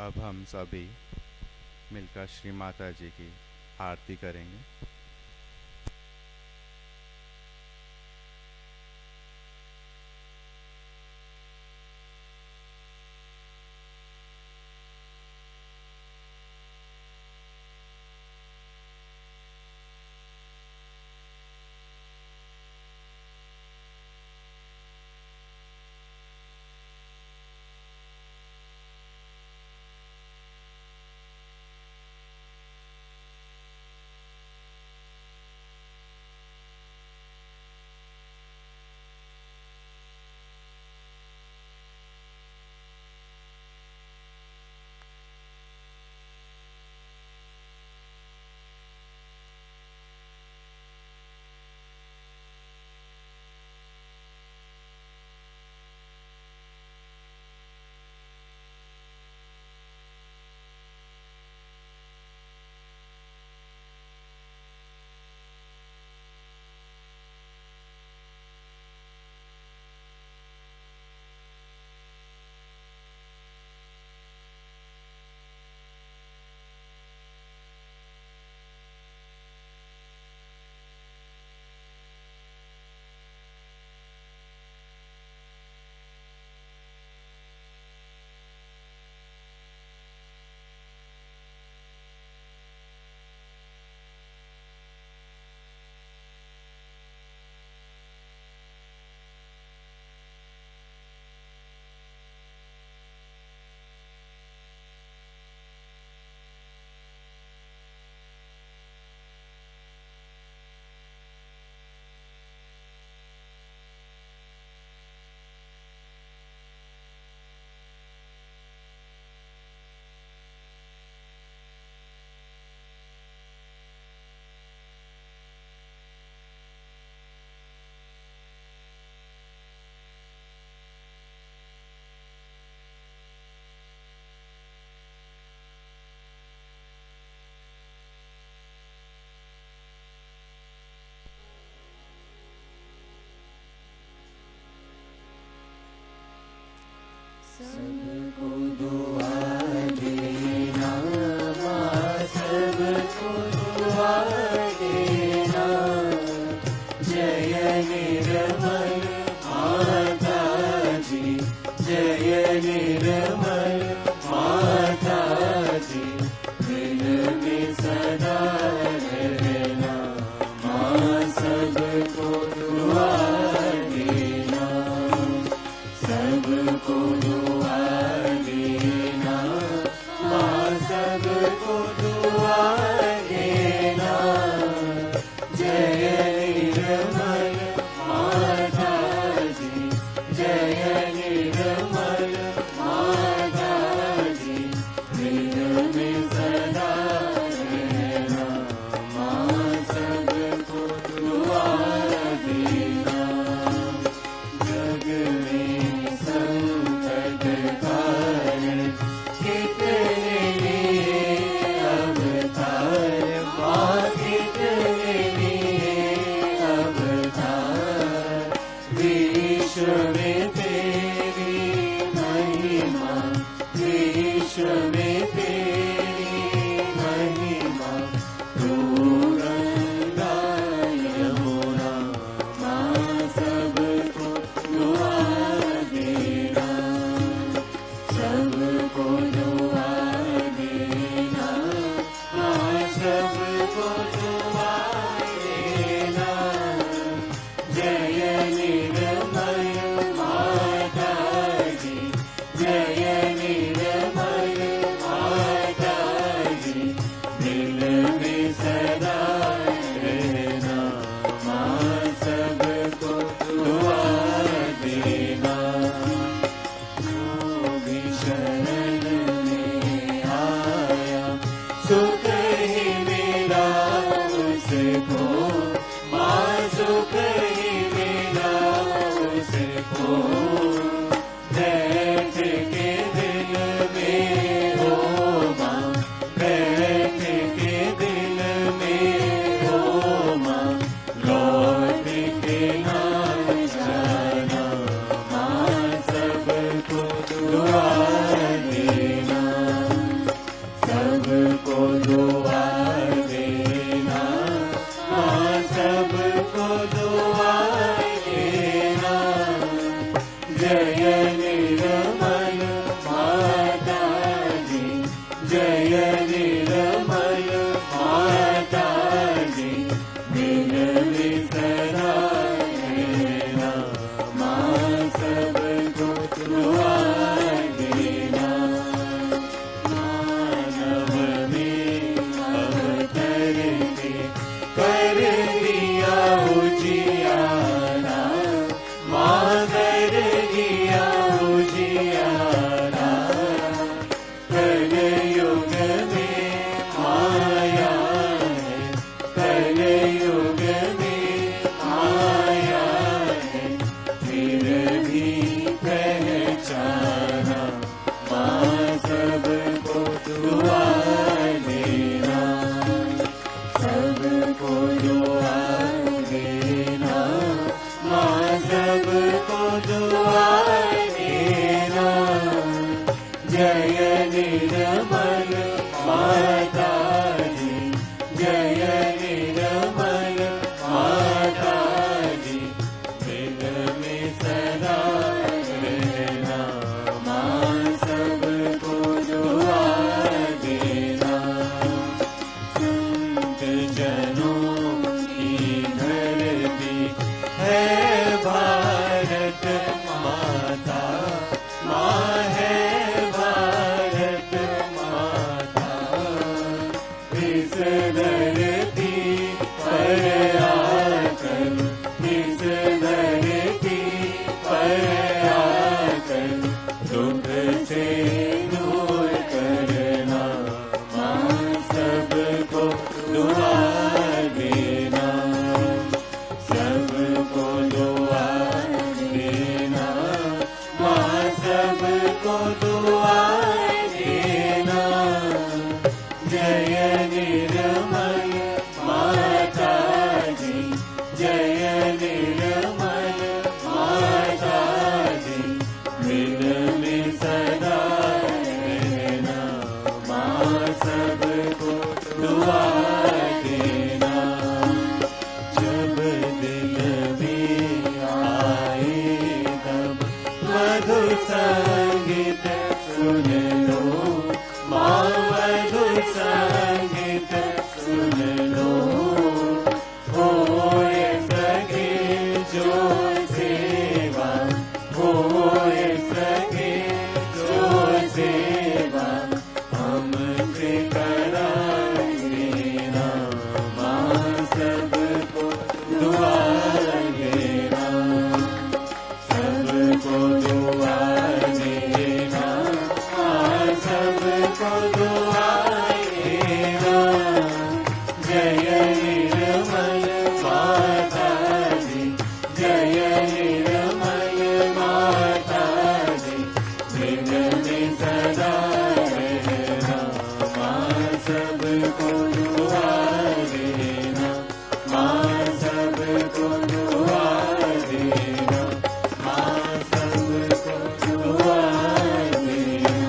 अब हम सभी मिलकर श्री माता जी की आरती करेंगे। सबको दुआ देना, सबको दुआ देना, जय निर्मल माता जी, जय निर्मल माता जी, दिल में सदा रहना, माँ सबको दुआ देना, सबको दुआ देना, माँ सबको दुआ देना, जय निर्मल माता जी, जय निर्मल माता जी, दिल में सदा रहना, माँ सबको दुआ देना, जग में संकट कारण कितने अवतार, माँ कितने अवतार, विश्व में तेरी महिमा, विश्व में तेरी महिमा, तू गंगा यमुना, माँ सबको दुआ देना, सबको दुआ देना, माँ सबको दुआ देना, जय निर्मल माता जी, जय निर्मल सबको दुआ देना। जय निर्मल माता जी, जय निर्मल माता जी, दिल में सदा रहना, माँ सबको दुआ देना। संत जनों की धरती है भारत माता, माँ है भारत माता। इस धरती पर आकर, इस धरती पर आकर दुख से दूर करना, माँ सबको दुआ देना, सबको दुआ देना, माँ सबको दुआ देना। जय निर्मल माता जी, जय निर्मल माता जी, दिल में सदा रहना, माँ सबको दुआ देना। जब दिल में आए तब मधुर संगीत सुन लो, माँ मधुर संगीत सुन लो। होए सके जो सेवा, होए सके जो सेवा, हमसे करा देना, माँ सबको दुआ देना, सबको दुआ देना, माँ सबको दुआ देना। जय निर्मल माता जी, जय निर्मल माता जी, दिल में सदा रहना, माँ सबको दुआ देना, माँ सबको दुआ देना, माँ सबको दुआ देना।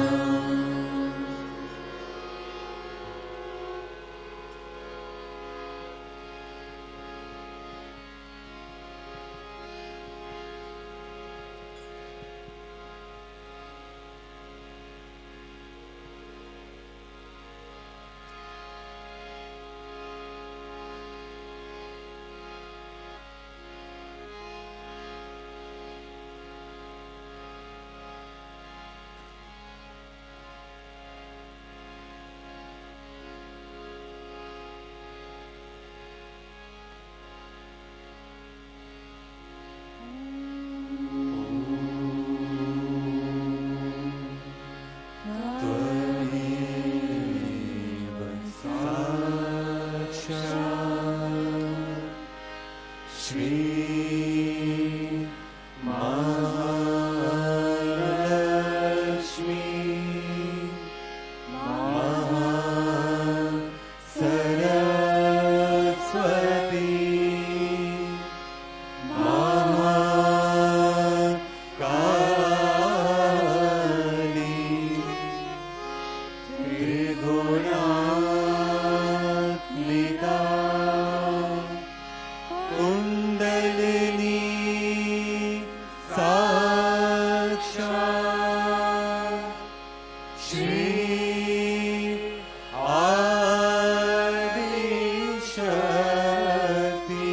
श्री आदिशक्ति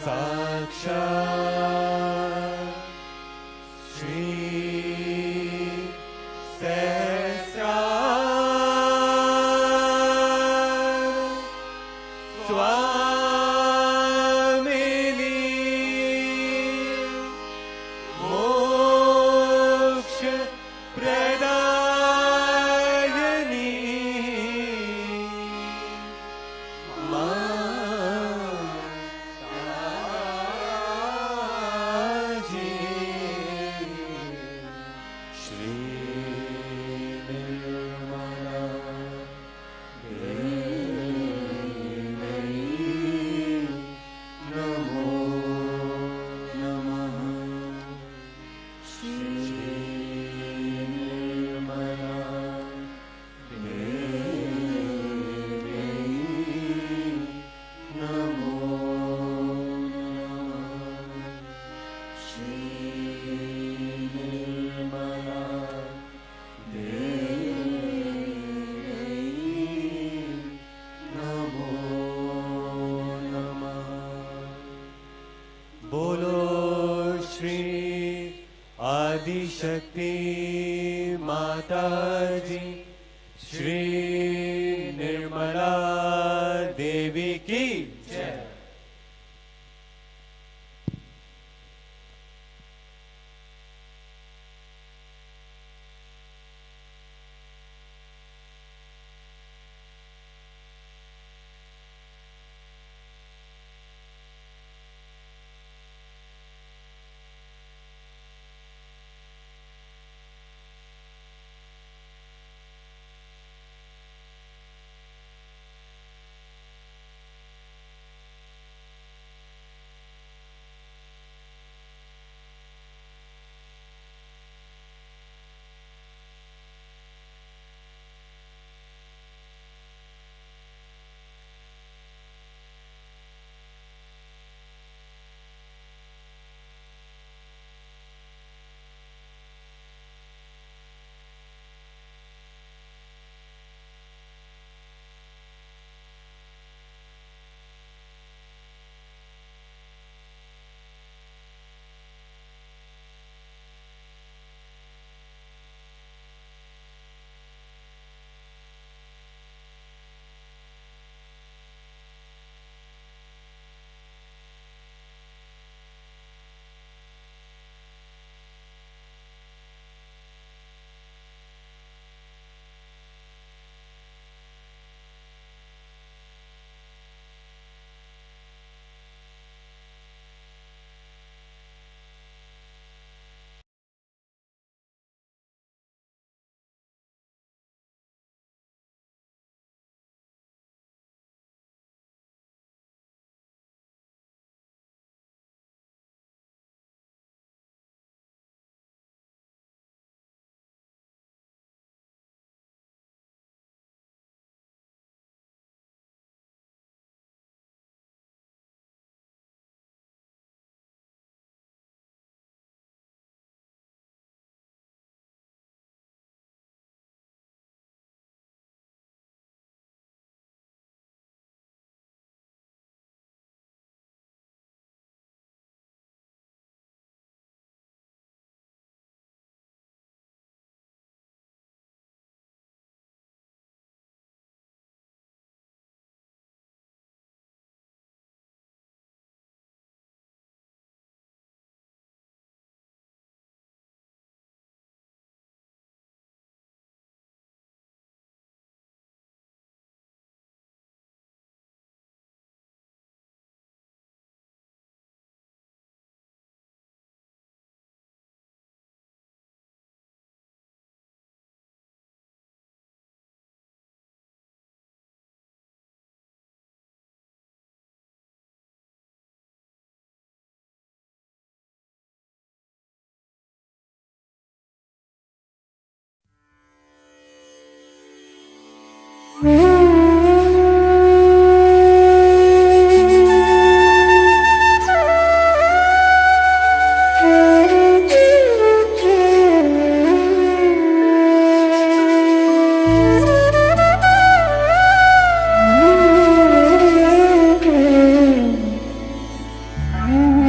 साक्षात् श्री सहस्रार स्वामिनी मोक्ष प्रदायिनी माताजी श्री निर्मला देवी नमो नमः श्री निर्मला देवी नमो नमः श्री निर्मला देवी नमो नमः। बोलो श्री आदिशक्ति माता जी श्री निर्मला देवी की जय। Ooh.